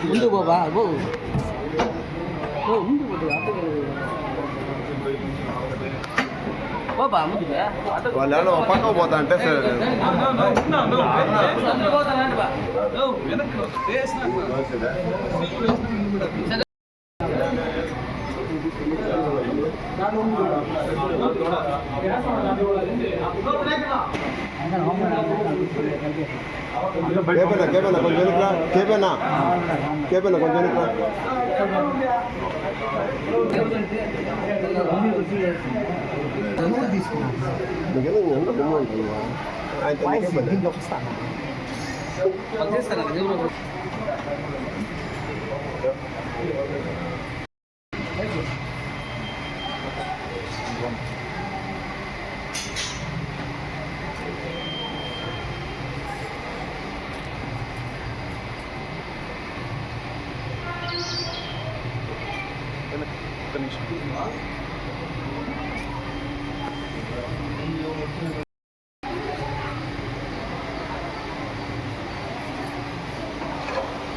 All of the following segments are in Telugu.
ముందు బాబా ముందు బాబా ముందుగా వాళ్ళు పక్కకు పోతా అంటే కేపేనా కొంచెం వెనుకరా కేపేనా కొంచెం వెనుకరా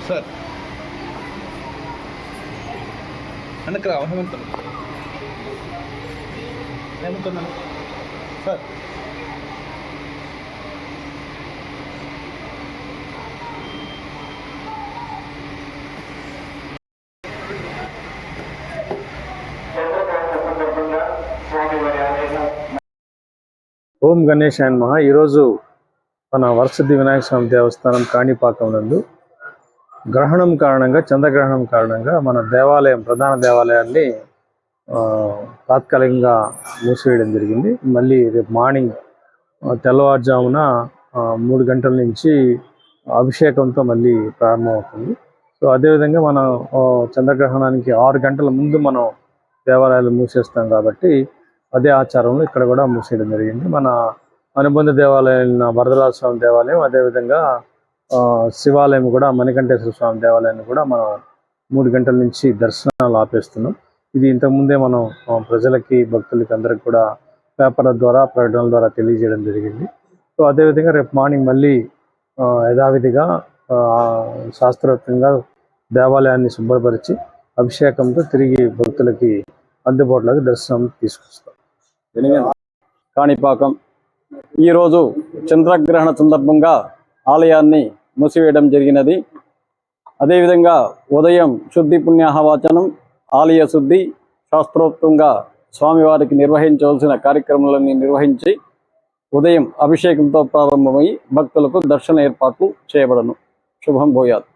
సార్ వెనక్కి ఏమంటున్నాను సార్ ఓం గణేశాయ నమః. ఈరోజు మన వరసిద్ధి వినాయక స్వామి దేవస్థానం కాణిపాకం నందు గ్రహణం కారణంగా, చంద్రగ్రహణం కారణంగా మన దేవాలయం, ప్రధాన దేవాలయాన్ని తాత్కాలికంగా మూసివేయడం జరిగింది. మళ్ళీ రేపు మార్నింగ్ తెల్లవారుజామున 3 గంటల నుంచి అభిషేకంతో మళ్ళీ ప్రారంభమవుతుంది. సో అదేవిధంగా మనం చంద్రగ్రహణానికి 6 గంటల ముందు మనం దేవాలయాలు మూసేస్తాం కాబట్టి అదే ఆచారంలో ఇక్కడ కూడా మూసేయడం జరిగింది. మన అనుబంధ దేవాలయాలైన వరదరాజ స్వామి దేవాలయం, అదేవిధంగా శివాలయం కూడా మణికంఠేశ్వర స్వామి దేవాలయాన్ని కూడా మనం 3 గంటల నుంచి దర్శనాలు ఆపేస్తున్నాం. ఇది ఇంతకుముందే మనం ప్రజలకి, భక్తులకి అందరికి కూడా పేపర్ల ద్వారా, ప్రకటనల ద్వారా తెలియజేయడం జరిగింది. సో అదేవిధంగా రేపు మార్నింగ్ మళ్ళీ యథావిధిగా శాస్త్రోక్తంగా దేవాలయాన్ని శుభ్రపరిచి అభిషేకంతో తిరిగి భక్తులకి అందుబాటులోకి దర్శనం తీసుకొస్తాం. కాణిపాకం ఈరోజు చంద్రగ్రహణ సందర్భంగా ఆలయాన్ని మూసివేయడం జరిగినది. అదేవిధంగా ఉదయం శుద్ధి పుణ్యాహవాచనం, ఆలయ శుద్ధి, శాస్త్రోక్తంగా స్వామివారికి నిర్వహించవలసిన కార్యక్రమాలన్నీ నిర్వహించి ఉదయం అభిషేకంతో ప్రారంభమై భక్తులకు దర్శన ఏర్పాట్లు చేయబడను. శుభం భూయాత్.